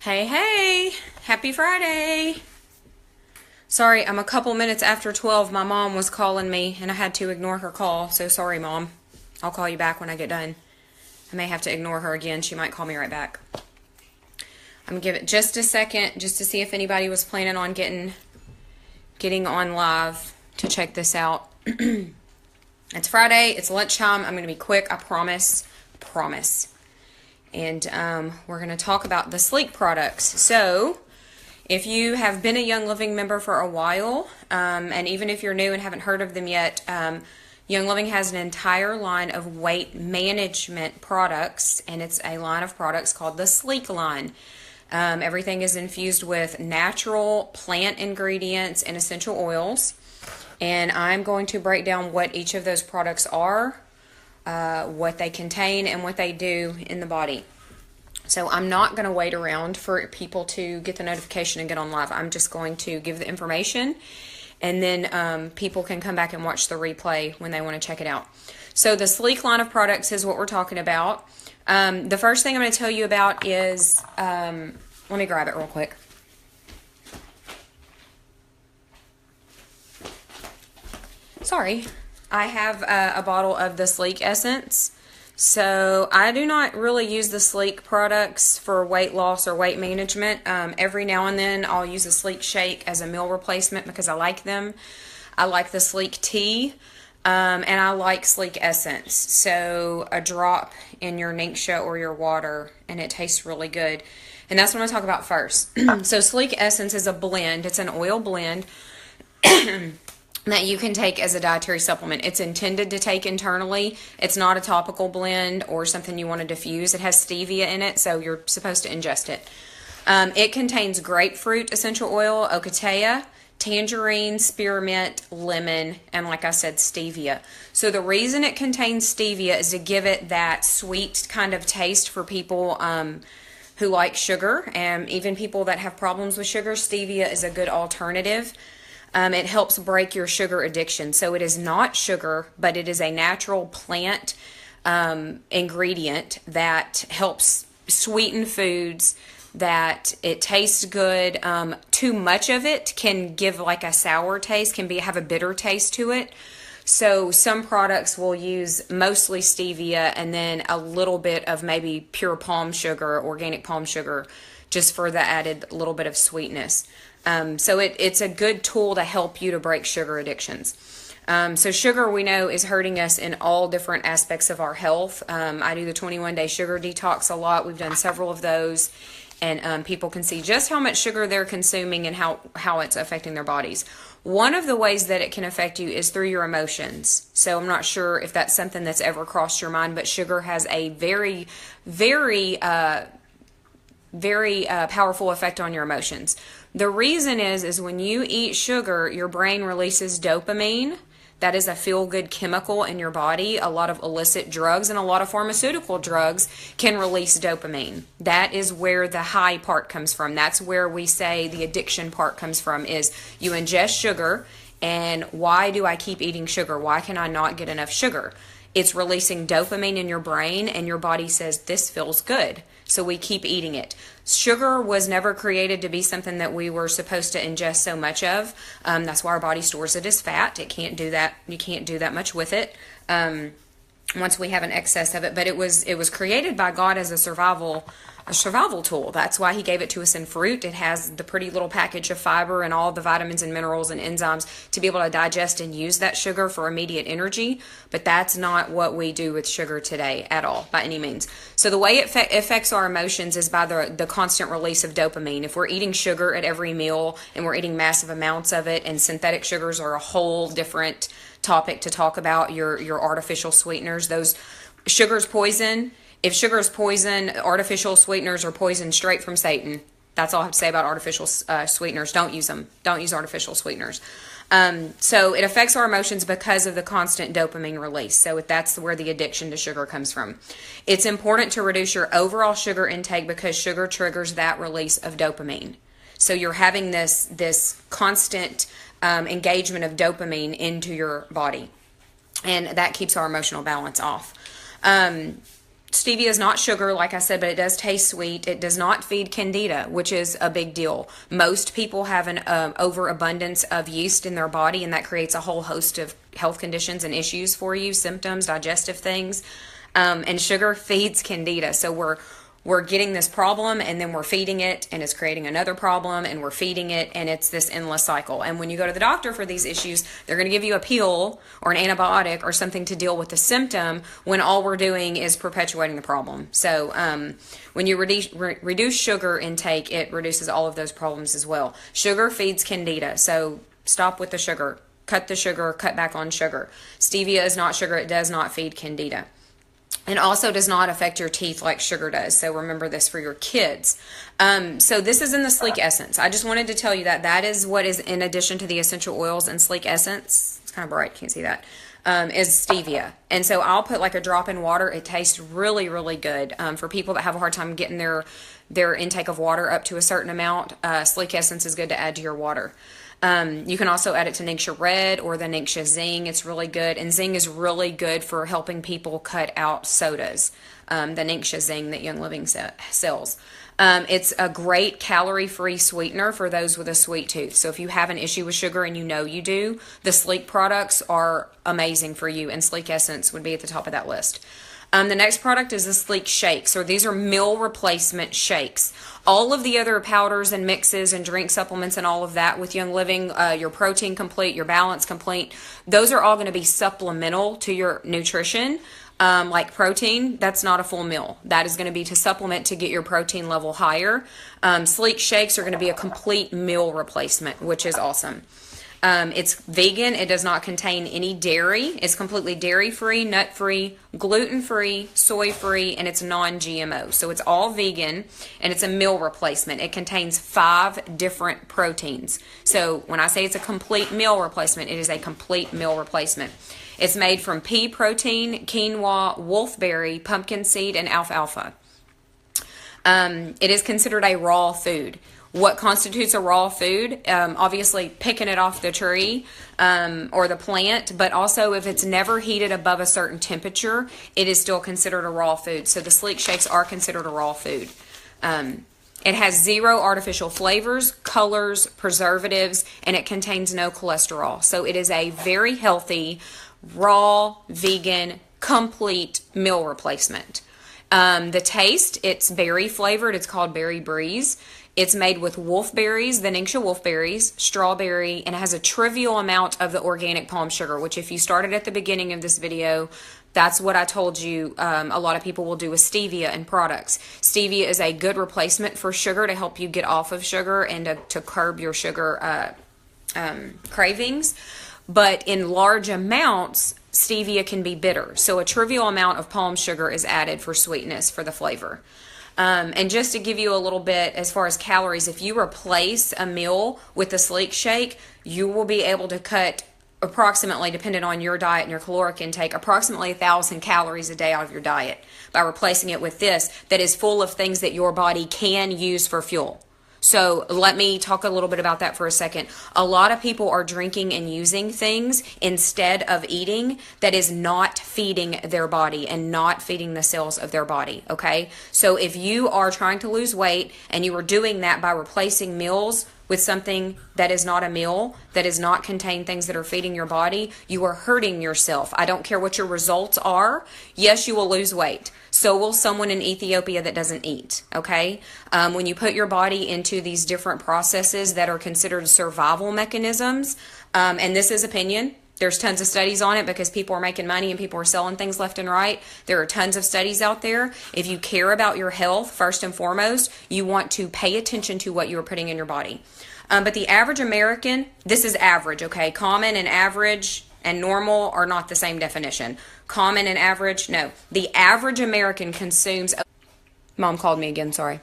Hey, hey, happy Friday. Sorry, I'm a couple minutes after 12. My mom was calling me and I had to ignore her call. So sorry, Mom. I'll call you back when I get done. I may have to ignore her again. She might call me right back. I'm going to give it just a second just to see if anybody was planning on getting on live to check this out. It's Friday. It's lunchtime. I'm going to be quick. I promise. Promise. And we're going to talk about the Slique products. So, if you have been a Young Living member for a while, and even if you're new and haven't heard of them yet, Young Living has an entire line of weight management products, and it's a line of products called the Slique line. Everything is infused with natural plant ingredients and essential oils, and I'm going to break down what each of those products are, what they contain, and what they do in the body. So I'm not going to wait around for people to get the notification and get on live. I'm just going to give the information, and then people can come back and watch the replay when they want to check it out. So the Slique line of products is what we're talking about. The first thing I'm going to tell you about is, let me grab it real quick. Sorry. I have a bottle of the Slique essence. So I do not really use the Slique products for weight loss or weight management. Every now and then I'll use a Slique shake as a meal replacement because I like them. I like the Slique tea, and I like Slique essence. So a drop in your Nixia or your water, and it tastes really good. And that's what I'm going to talk about first. So Slique essence is a blend. It's an oil blend that you can take as a dietary supplement. It's intended to take internally. It's not a topical blend or something you want to diffuse. It has stevia in it, so you're supposed to ingest it. It contains grapefruit essential oil, ocotea, tangerine, spearmint, lemon, and like I said, stevia. So the reason it contains stevia is to give it that sweet kind of taste for people who like sugar, and even people that have problems with sugar. Stevia is a good alternative. It helps break your sugar addiction. So it is not sugar, but it is a natural plant ingredient that helps sweeten foods, that it tastes good. Too much of it can give like a sour taste, have a bitter taste to it. So some products will use mostly stevia and then a little bit of maybe pure palm sugar, organic palm sugar, just for the added little bit of sweetness. So it's a good tool to help you to break sugar addictions. So sugar, we know, is hurting us in all different aspects of our health. I do the 21-day sugar detox a lot. We've done several of those, and people can see just how much sugar they're consuming and how it's affecting their bodies. One of the ways that it can affect you is through your emotions. So I'm not sure if that's something that's ever crossed your mind, but sugar has a very, very powerful effect on your emotions. The reason is when you eat sugar, your brain releases dopamine. That is a feel-good chemical in your body. A lot of illicit drugs and a lot of pharmaceutical drugs can release dopamine. That is where the high part comes from. That's where we say the addiction part comes from, is you ingest sugar, and why do I keep eating sugar? Why can I not get enough sugar? It's releasing dopamine in your brain, and your body says, this feels good. So we keep eating it. Sugar was never created to be something that we were supposed to ingest so much of. That's why our body stores it as fat. It can't do that. You can't do that much with it once we have an excess of it. But it was created by God as a survival tool. That's why he gave it to us in fruit. It has the pretty little package of fiber and all the vitamins and minerals and enzymes to be able to digest and use that sugar for immediate energy. But that's not what we do with sugar today at all, by any means. So the way it affects our emotions is by the constant release of dopamine. If we're eating sugar at every meal and we're eating massive amounts of it, and synthetic sugars are a whole different topic to talk about, your artificial sweeteners, those sugar's poison. If sugar is poison, artificial sweeteners are poison straight from Satan. That's all I have to say about artificial sweeteners. Don't use them. Don't use artificial sweeteners. So it affects our emotions because of the constant dopamine release. So that's where the addiction to sugar comes from. It's important to reduce your overall sugar intake because sugar triggers that release of dopamine. So you're having this constant engagement of dopamine into your body, and that keeps our emotional balance off. Stevia is not sugar, like I said, but it does taste sweet. It does not feed candida, which is a big deal. Most people have an overabundance of yeast in their body, and that creates a whole host of health conditions and issues for you, symptoms, digestive things. And sugar feeds candida. So we're getting this problem, and then we're feeding it, and it's creating another problem, and we're feeding it, and it's this endless cycle. And when you go to the doctor for these issues, they're going to give you a pill or an antibiotic or something to deal with the symptom, when all we're doing is perpetuating the problem. So when you reduce sugar intake, it reduces all of those problems as well. Sugar feeds candida, so stop with the sugar. Cut the sugar, cut back on sugar. Stevia is not sugar. It does not feed candida. And also does not affect your teeth like sugar does. So remember this for your kids. So this is in the Slique Essence. I just wanted to tell you that that is what is in addition to the essential oils and Slique Essence. It's kind of bright, can't see that. Is stevia. And so I'll put like a drop in water. It tastes really, really good. For people that have a hard time getting their intake of water up to a certain amount, Slique Essence is good to add to your water. You can also add it to Ningxia Red or the Ningxia Zing. It's really good. And Zing is really good for helping people cut out sodas. The Ningxia Zing that Young Living sells. It's a great calorie-free sweetener for those with a sweet tooth. So if you have an issue with sugar, and you know you do, the Slique products are amazing for you, and Slique Essence would be at the top of that list. The next product is the Slique Shakes, or these are meal replacement shakes. All of the other powders and mixes and drink supplements and all of that with Young Living, your Protein Complete, your Balance Complete, those are all going to be supplemental to your nutrition. Like protein, that's not a full meal. That is going to be to supplement to get your protein level higher. Slique Shakes are going to be a complete meal replacement, which is awesome. It's vegan. It does not contain any dairy. It's completely dairy-free, nut-free, gluten-free, soy-free, and it's non-GMO. So it's all vegan, and it's a meal replacement. It contains 5 different proteins. So when I say it's a complete meal replacement, it is a complete meal replacement. It's made from pea protein, quinoa, wolfberry, pumpkin seed, and alfalfa. It is considered a raw food. What constitutes a raw food? Obviously picking it off the tree or the plant, but also if it's never heated above a certain temperature, it is still considered a raw food. So the Slique Shakes are considered a raw food. It has 0 artificial flavors, colors, preservatives, and it contains no cholesterol. So it is a very healthy, raw, vegan, complete meal replacement. The taste, it's berry flavored. It's called Berry Breeze. It's made with wolfberries, the Ningxia wolfberries, strawberry, and it has a trivial amount of the organic palm sugar, which if you started at the beginning of this video, that's what I told you a lot of people will do with stevia and products. Stevia is a good replacement for sugar to help you get off of sugar and to curb your sugar cravings. But in large amounts, stevia can be bitter. So a trivial amount of palm sugar is added for sweetness, for the flavor. And just to give you a little bit as far as calories, if you replace a meal with a Slique Shake, you will be able to cut approximately, depending on your diet and your caloric intake, approximately 1,000 calories a day out of your diet by replacing it with this that is full of things that your body can use for fuel. So let me talk a little bit about that for a second. A lot of people are drinking and using things instead of eating that is not feeding their body and not feeding the cells of their body, okay? So if you are trying to lose weight and you are doing that by replacing meals with something that is not a meal, that does not contain things that are feeding your body, you are hurting yourself. I don't care what your results are. Yes, you will lose weight. So will someone in Ethiopia that doesn't eat, okay? When you put your body into these different processes that are considered survival mechanisms, and this is opinion, there's tons of studies on it because people are making money and people are selling things left and right. There are tons of studies out there. If you care about your health, first and foremost, you want to pay attention to what you are putting in your body. But the average American, this is average, okay? Common and average and normal are not the same definition. Common and average, no. The average American consumes... Mom called me again, sorry.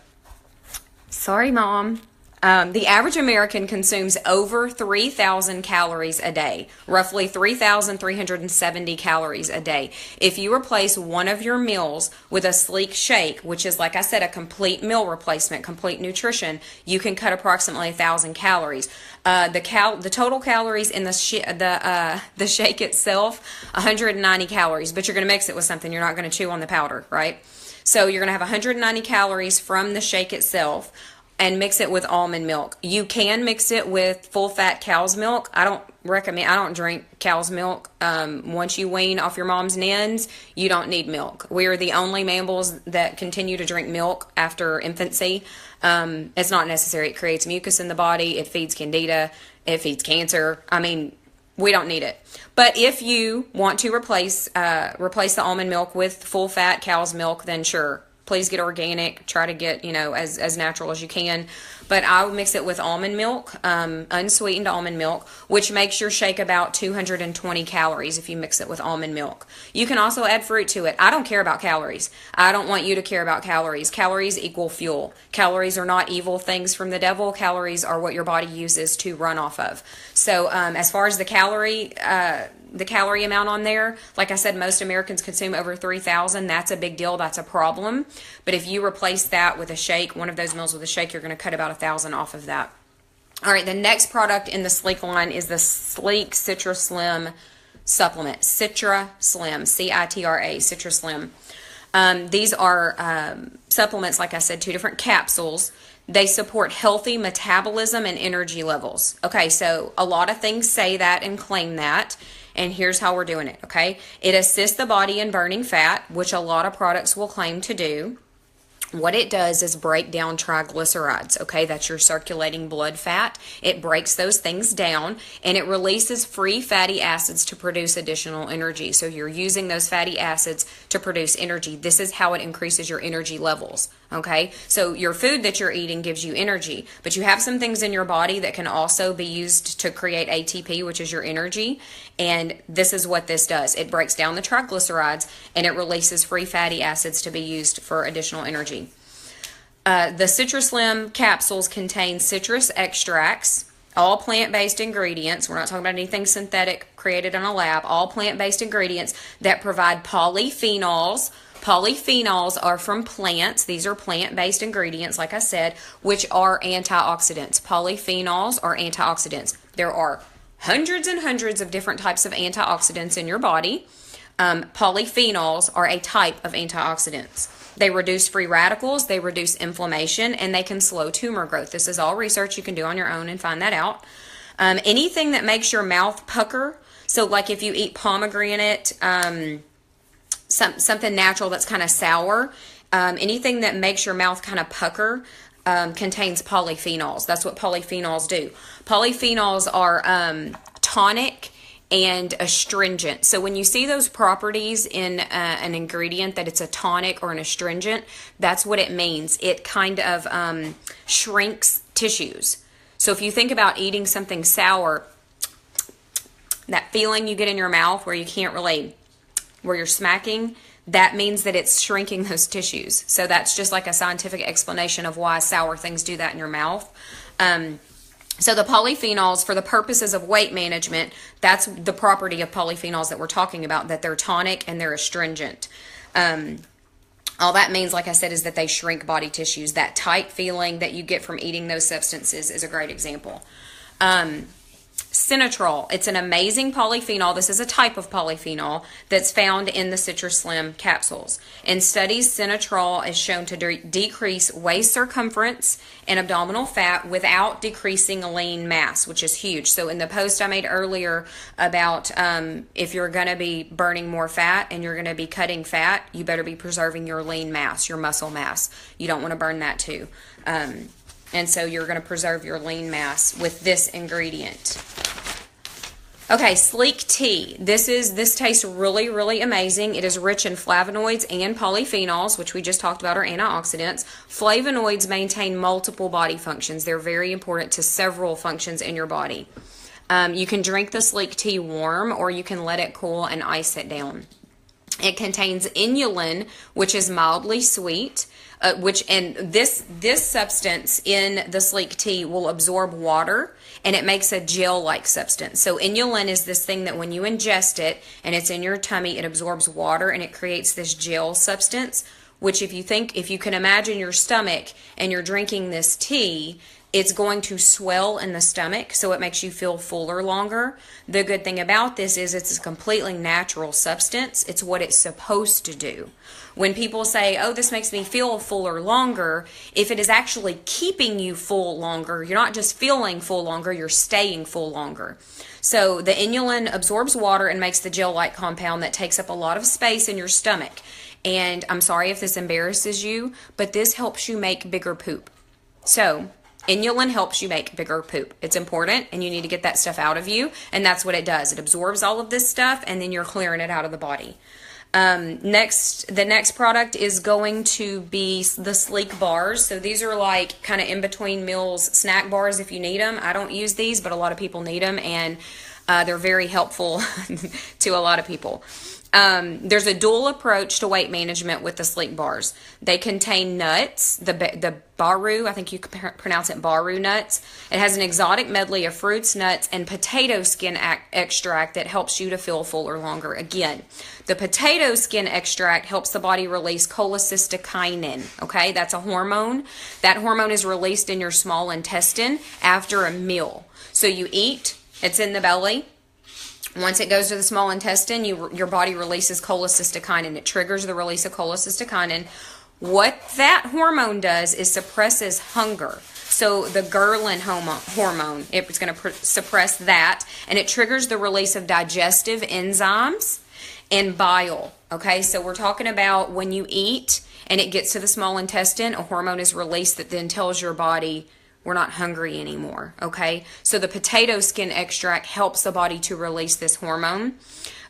Sorry, Mom. The average American consumes over 3,000 calories a day, roughly 3,370 calories a day. If you replace one of your meals with a Slique Shake, which is, like I said, a complete meal replacement, complete nutrition, you can cut approximately 1,000 calories. The total calories in the shake itself, 190 calories, but you're going to mix it with something. You're not going to chew on the powder, right? So you're going to have 190 calories from the shake itself, and mix it with almond milk. You can mix it with full fat cow's milk. I don't drink cow's milk. Once you wean off your mom's nins, you don't need milk. We are the only mammals that continue to drink milk after infancy. It's not necessary. It creates mucus in the body. It feeds candida. It feeds cancer. I mean, we don't need it. But if you want to replace the almond milk with full fat cow's milk, then sure. Please get organic. Try to get, as natural as you can. But I would mix it with almond milk, unsweetened almond milk, which makes your shake about 220 calories if you mix it with almond milk. You can also add fruit to it. I don't care about calories. I don't want you to care about calories. Calories equal fuel. Calories are not evil things from the devil. Calories are what your body uses to run off of. So as far as the calorie amount on there, like I said, most Americans consume over 3,000. That's a big deal. That's a problem. But if you replace that with a shake, one of those meals with a shake, you're going to cut about 1,000 off of that. All right, the next product in the Slique line is the Slique Citra Slim supplement. Citra Slim, C-I-T-R-A, Citra Slim. These are supplements, like I said, 2 different capsules. They support healthy metabolism and energy levels. Okay, so a lot of things say that and claim that. And here's how we're doing it, okay? It assists the body in burning fat, which a lot of products will claim to do. What it does is break down triglycerides, okay? That's your circulating blood fat. It breaks those things down, and it releases free fatty acids to produce additional energy. So you're using those fatty acids to produce energy. This is how it increases your energy levels, okay? So your food that you're eating gives you energy, but you have some things in your body that can also be used to create ATP, which is your energy, and this is what this does. It breaks down the triglycerides, and it releases free fatty acids to be used for additional energy. The Citra Slim capsules contain citrus extracts, all plant-based ingredients. We're not talking about anything synthetic created in a lab. All plant-based ingredients that provide polyphenols. Polyphenols are from plants. These are plant-based ingredients, like I said, which are antioxidants. Polyphenols are antioxidants. There are hundreds and hundreds of different types of antioxidants in your body. Polyphenols are a type of antioxidants. They reduce free radicals, they reduce inflammation, and they can slow tumor growth. This is all research. You can do on your own and find that out. Anything that makes your mouth pucker, so like if you eat pomegranate, something natural that's kind of sour, anything that makes your mouth kind of pucker contains polyphenols. That's what polyphenols do. Polyphenols are tonic and astringent. So when you see those properties in an ingredient, that it's a tonic or an astringent, that's what it means. It kind of shrinks tissues. So if you think about eating something sour, that feeling you get in your mouth where you can't really, where you're smacking, that means that it's shrinking those tissues. So that's just like a scientific explanation of why sour things do that in your mouth. So the polyphenols, for the purposes of weight management, that's the property of polyphenols that we're talking about, that they're tonic and they're astringent. All that means, like I said, is that they shrink body tissues. That tight feeling that you get from eating those substances is a great example. Sinatrol, it's an amazing polyphenol. This is a type of polyphenol that's found in the Citra Slim capsules. In studies, sinatrol is shown to decrease waist circumference and abdominal fat without decreasing lean mass, which is huge. So in the post I made earlier about if you're going to be burning more fat and you're going to be cutting fat, you better be preserving your lean mass, your muscle mass. You don't want to burn that too. And so you're going to preserve your lean mass with this ingredient. Okay, Slique tea. This tastes really, really amazing. It is rich in flavonoids and polyphenols, which we just talked about are antioxidants. Flavonoids maintain multiple body functions. They're very important to several functions in your body. You can drink the Slique tea warm, or you can let it cool and ice it down. It contains inulin, which is mildly sweet, this substance in the Slique tea will absorb water, and it makes a gel-like substance. So inulin is this thing that when you ingest it and it's in your tummy, it absorbs water and it creates this gel substance, which if you can imagine your stomach and you're drinking this tea, it's going to swell in the stomach, so it makes you feel fuller longer. The good thing about this is it's a completely natural substance. It's what it's supposed to do. When people say, oh, this makes me feel fuller longer, if it is actually keeping you full longer, you're not just feeling full longer, you're staying full longer. So the inulin absorbs water and makes the gel-like compound that takes up a lot of space in your stomach. And I'm sorry if this embarrasses you, but this helps you make bigger poop. So inulin helps you make bigger poop. It's important, and you need to get that stuff out of you, and that's what it does. It absorbs all of this stuff, and then you're clearing it out of the body. The next product is going to be the Slique bars. So these are like kind of in between meals snack bars if you need them. I don't use these, but a lot of people need them, and they're very helpful to a lot of people. There's a dual approach to weight management with the Slique bars. They contain nuts, the baru, I think you can pronounce it baru nuts. It has an exotic medley of fruits, nuts, and potato skin extract that helps you to feel fuller longer. Again, the potato skin extract helps the body release cholecystokinin, okay? That's a hormone. That hormone is released in your small intestine after a meal. So you eat, it's in the belly. Once it goes to the small intestine, your body releases cholecystokinin. It triggers the release of cholecystokinin. What that hormone does is suppresses hunger. So the ghrelin hormone, it's going to suppress that, and it triggers the release of digestive enzymes and bile. Okay, so we're talking about when you eat and it gets to the small intestine, a hormone is released that then tells your body, we're not hungry anymore, okay? So the potato skin extract helps the body to release this hormone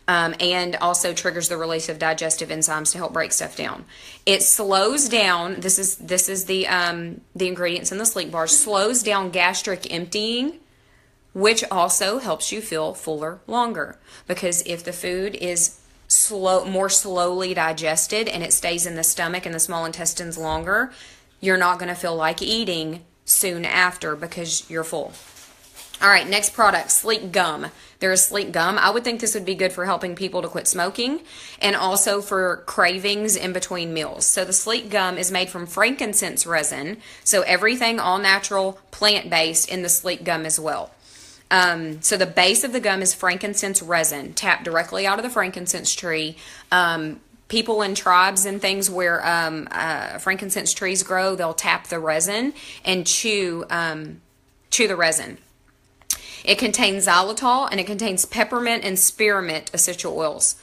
and also triggers the release of digestive enzymes to help break stuff down. It slows down, this is the ingredients in the Slique bars, slows down gastric emptying, which also helps you feel fuller longer. Because if the food is more slowly digested and it stays in the stomach and the small intestines longer, you're not going to feel like eating soon after because you're full. All right, next product, Slique gum. There is Slique gum. I would think this would be good for helping people to quit smoking and also for cravings in between meals. So the Slique gum is made from frankincense resin. So everything all natural, plant-based in the Slique gum as well. So the base of the gum is frankincense resin, tapped directly out of the frankincense tree. People in tribes and things where frankincense trees grow, they'll tap the resin and chew the resin. It contains xylitol and it contains peppermint and spearmint essential oils.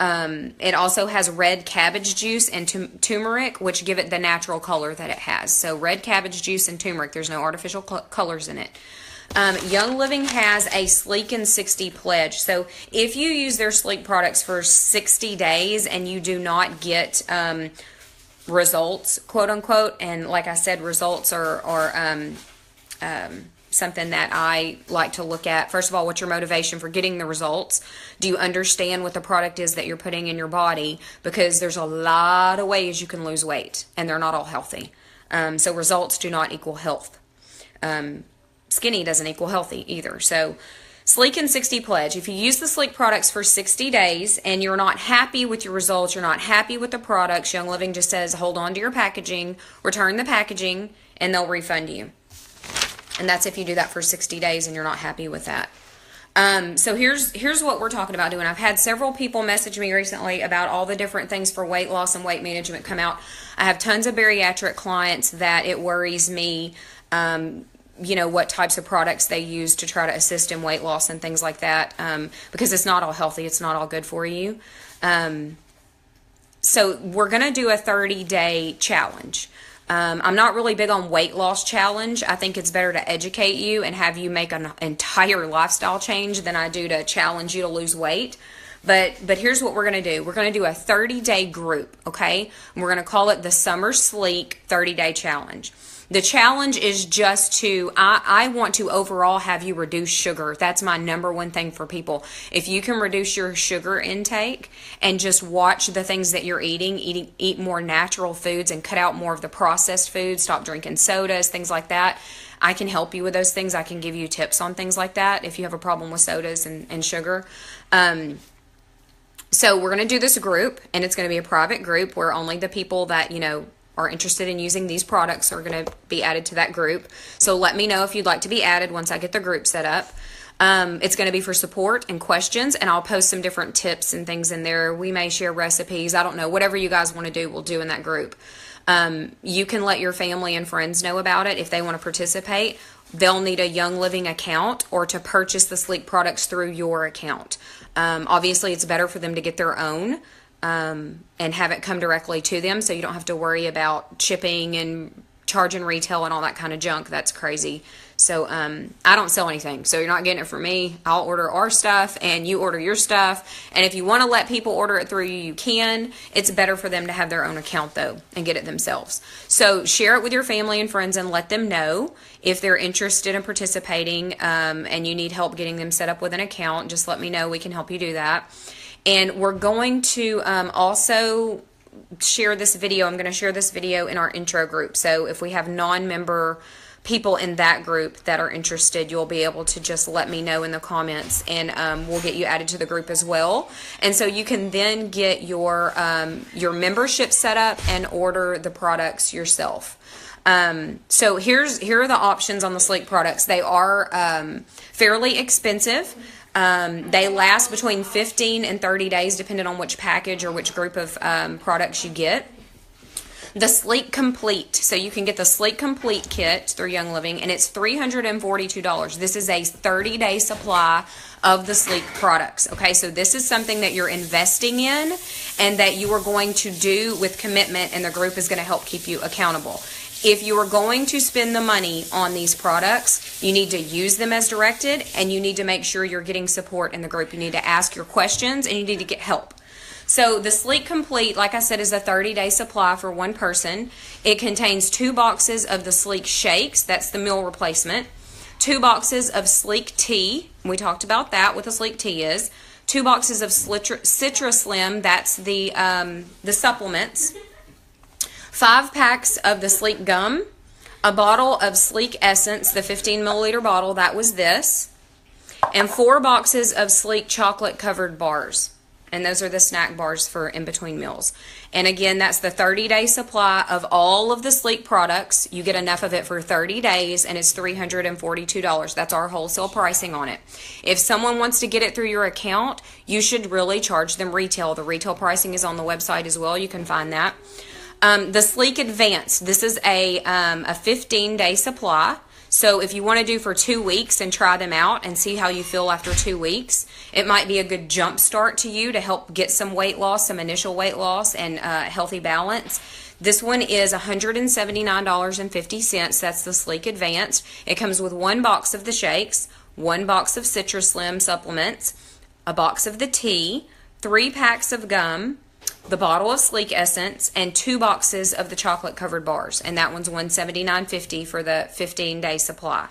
It also has red cabbage juice and turmeric, which give it the natural color that it has. So red cabbage juice and turmeric, there's no artificial colors in it. Young Living has a Slique in 60 pledge. So if you use their Slique products for 60 days and you do not get results, quote unquote, and like I said, results are something that I like to look at. First of all, what's your motivation for getting the results? Do you understand what the product is that you're putting in your body? Because there's a lot of ways you can lose weight, and they're not all healthy. So results do not equal health. Skinny doesn't equal healthy either. So Slique in 60 pledge. If you use the Slique products for 60 days and you're not happy with your results, you're not happy with the products, Young Living just says hold on to your packaging, return the packaging, and they'll refund you. And that's if you do that for 60 days and you're not happy with that. So here's what we're talking about doing. I've had several people message me recently about all the different things for weight loss and weight management come out. I have tons of bariatric clients that it worries me, what types of products they use to try to assist in weight loss and things like that, because it's not all healthy. It's not all good for you. So we're going to do a 30-day challenge. I'm not really big on weight loss challenge. I think it's better to educate you and have you make an entire lifestyle change than I do to challenge you to lose weight. But here's what we're going to do. We're going to do a 30-day group, okay? And we're going to call it the Summer Slique 30-Day Challenge. The challenge is just I want to overall have you reduce sugar. That's my number one thing for people. If you can reduce your sugar intake and just watch the things that you're eat more natural foods and cut out more of the processed foods, stop drinking sodas, things like that, I can help you with those things. I can give you tips on things like that if you have a problem with sodas and sugar. So we're going to do this group, and it's going to be a private group where only the people that, are interested in using these products are going to be added to that group. So let me know if you'd like to be added once I get the group set up. It's going to be for support and questions, and I'll post some different tips and things in there. We may share recipes. I don't know. Whatever you guys want to do, we'll do in that group. You can let your family and friends know about it if they want to participate. They'll need a Young Living account or to purchase the Slique products through your account. Obviously, it's better for them to get their own and have it come directly to them, so you don't have to worry about shipping and charging retail and all that kind of junk. That's crazy. So I don't sell anything, so you're not getting it from me. I'll order our stuff and you order your stuff, and if you want to let people order it through you, you can. It's better for them to have their own account though and get it themselves. So share it with your family and friends and let them know if they're interested in participating, and you need help getting them set up with an account. Just let me know. We can help you do that. And we're going to also share this video. I'm going to share this video in our intro group. So if we have non-member people in that group that are interested, you'll be able to just let me know in the comments, and we'll get you added to the group as well. And so you can then get your membership set up and order the products yourself. So here are the options on the Slique products. They are fairly expensive. They last between 15 and 30 days depending on which package or which group of products you get. The Slique Complete, so you can get the Slique Complete kit through Young Living, and it's $342. This is a 30-day supply of the Slique products. Okay, so this is something that you're investing in and that you are going to do with commitment, and the group is going to help keep you accountable. If you are going to spend the money on these products, you need to use them as directed, and you need to make sure you're getting support in the group. You need to ask your questions, and you need to get help. So the Slique Complete, like I said, is a 30-day supply for one person. It contains 2 boxes of the Slique Shakes, that's the meal replacement, 2 boxes of Slique Tea, we talked about that, what the Slique Tea is, 2 boxes of Citra Slim, that's the supplements, 5 packs of the Slique Gum, a bottle of Slique Essence, the 15 milliliter bottle, that was this, and 4 boxes of Slique chocolate covered bars. And those are the snack bars for in between meals. And again, that's the 30-day supply of all of the Slique products. You get enough of it for 30 days, and it's $342. That's our wholesale pricing on it. If someone wants to get it through your account, you should really charge them retail. The retail pricing is on the website as well. You can find that. The Slique Advanced, this is a 15-day supply. So if you want to do for 2 weeks and try them out and see how you feel after 2 weeks, it might be a good jump start to you to help get some weight loss, some initial weight loss, and healthy balance. This one is $179.50. That's the Slique Advanced. It comes with 1 box of the shakes, 1 box of Citra Slim supplements, a box of the tea, 3 packs of gum, the bottle of Slique Essence, and 2 boxes of the chocolate covered bars, and that one's $179.50 for the 15-day supply.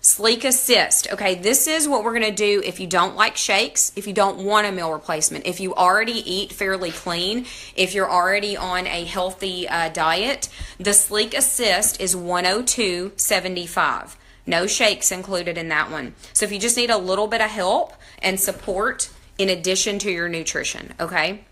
Slique Assist. Okay, this is what we're going to do if you don't like shakes, if you don't want a meal replacement, if you already eat fairly clean, if you're already on a healthy diet. The Slique Assist is $102.75. No shakes included in that one. So if you just need a little bit of help and support in addition to your nutrition, okay?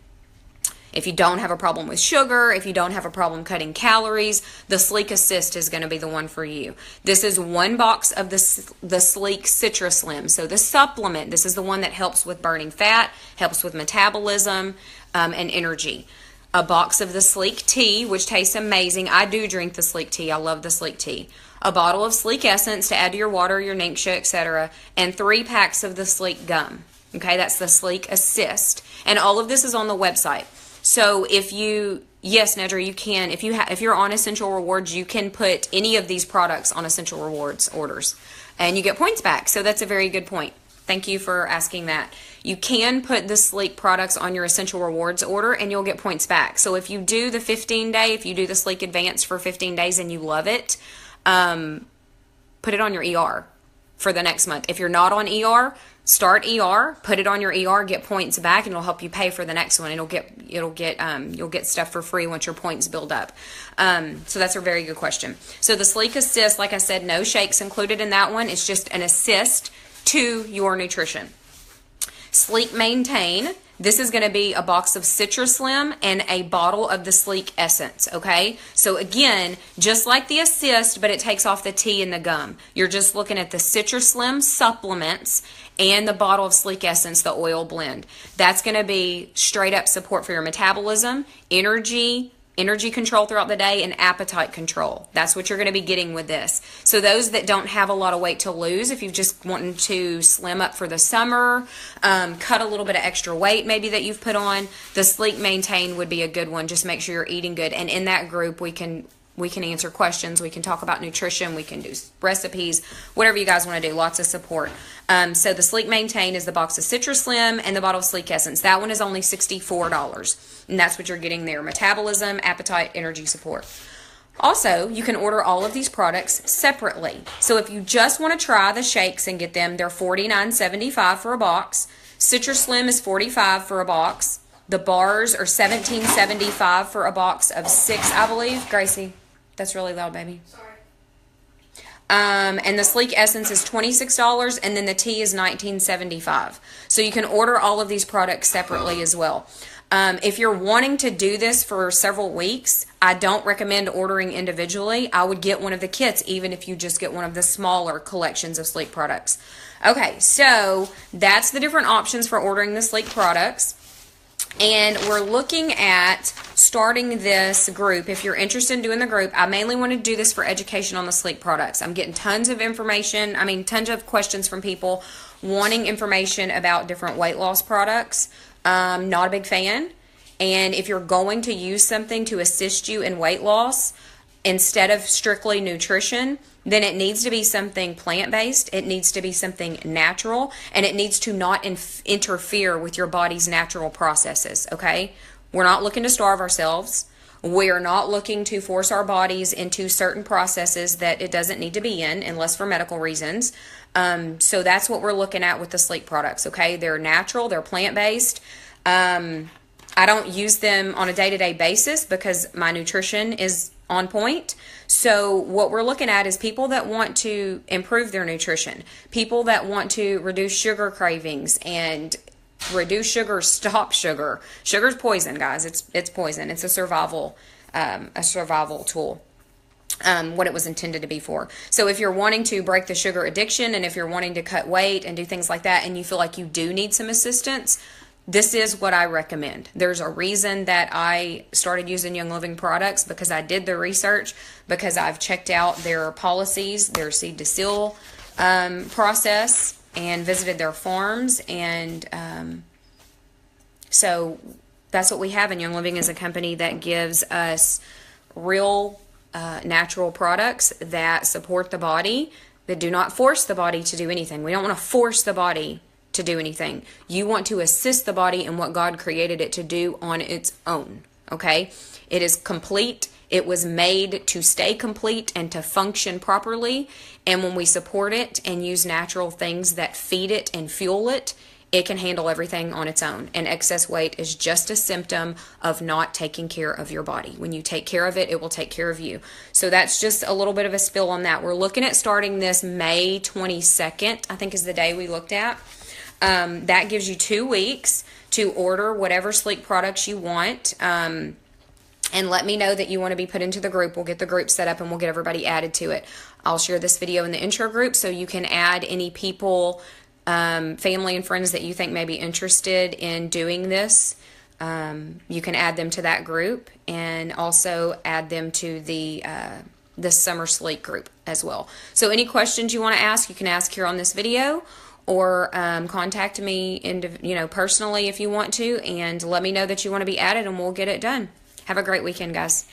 If you don't have a problem with sugar, if you don't have a problem cutting calories, the Slique Assist is going to be the one for you. This is 1 box of the Slique Citra Slim. So the supplement, this is the one that helps with burning fat, helps with metabolism, and energy. A box of the Slique Tea, which tastes amazing. I do drink the Slique Tea. I love the Slique Tea. A bottle of Slique Essence to add to your water, your Ningxia, etc. And 3 packs of the Slique Gum. Okay, that's the Slique Assist. And all of this is on the website. So if you, yes, Nedra, you can, if you're on Essential Rewards, you can put any of these products on Essential Rewards orders, and you get points back. So that's a very good point. Thank you for asking that. You can put the Slique products on your Essential Rewards order, and you'll get points back. So if you do the 15-day, if you do the Slique Advanced for 15 days and you love it, put it on your ER for the next month. If you're not on ER, start ER, put it on your ER, get points back, and it'll help you pay for the next one. You'll get stuff for free once your points build up. So that's a very good question. So the Slique Assist, like I said, no shakes included in that one. It's just an assist to your nutrition. Slique Maintain. this is going to be a box of Citruslim and a bottle of the Slique Essence, okay? So again, just like the Assist, but it takes off the tea and the gum. You're just looking at the Citruslim supplements and the bottle of Slique Essence, the oil blend. That's going to be straight up support for your metabolism, energy control throughout the day, and appetite control. That's what you're going to be getting with this. So those that don't have a lot of weight to lose, if you're just wanting to slim up for the summer, cut a little bit of extra weight maybe that you've put on, the Slique Maintain would be a good one. Just make sure you're eating good. And in that group, we can answer questions. We can talk about nutrition. We can do recipes, whatever you guys want to do. Lots of support. So the Slique Maintain is the box of Citruslim and the bottle of Slique Essence. That one is only $64. And that's what you're getting there. Metabolism, appetite, energy support. Also, you can order all of these products separately. So if you just want to try the shakes and get them, they're $49.75 for a box. Citruslim is $45 for a box. The bars are $17.75 for a box of 6, I believe. Gracie, that's really loud, baby. Sorry. And the Slique Essence is $26, and then the tea is $19.75. So you can order all of these products separately as well. If you're wanting to do this for several weeks, I don't recommend ordering individually. I would get one of the kits, even if you just get one of the smaller collections of Slique products. Okay, so that's the different options for ordering the Slique products. And we're looking at starting this group. If you're interested in doing the group, I mainly want to do this for education on the Slique products. I'm getting tons of information, tons of questions from people wanting information about different weight loss products. Not a big fan. And if you're going to use something to assist you in weight loss instead of strictly nutrition, then it needs to be something plant-based, it needs to be something natural, and it needs to not interfere with your body's natural processes, okay? We're not looking to starve ourselves. We're not looking to force our bodies into certain processes that it doesn't need to be in, unless for medical reasons. So that's what we're looking at with the Slique products, okay? They're natural, they're plant-based. I don't use them on a day-to-day basis because my nutrition is on point. So what we're looking at is people that want to improve their nutrition, people that want to reduce sugar cravings and reduce sugar, stop sugar. Sugar's poison, guys. It's poison. It's a survival tool. What it was intended to be for. So if you're wanting to break the sugar addiction, and if you're wanting to cut weight and do things like that, and you feel like you do need some assistance, this is what I recommend. There's a reason that I started using Young Living products, because I did the research, because I've checked out their policies, their seed to seal process, and visited their farms. And so that's what we have in Young Living, is a company that gives us real natural products that support the body, that do not force the body to do anything. We don't want to force the body to do anything. You want to assist the body in what God created it to do on its own, okay? It is complete. It was made to stay complete and to function properly. And when we support it and use natural things that feed it and fuel it, it can handle everything on its own. And excess weight is just a symptom of not taking care of your body. When you take care of it, it will take care of you. So that's just a little bit of a spill on that. We're looking at starting this May 22nd, I think is the day we looked at. That gives you 2 weeks to order whatever Slique products you want. And let me know that you want to be put into the group. We'll get the group set up and we'll get everybody added to it. I'll share this video in the intro group so you can add any people, family and friends that you think may be interested in doing this. You can add them to that group, and also add them to the Summer Slique group as well. So any questions you want to ask, you can ask here on this video, or contact me personally if you want to, and let me know that you want to be added, and we'll get it done. Have a great weekend, guys.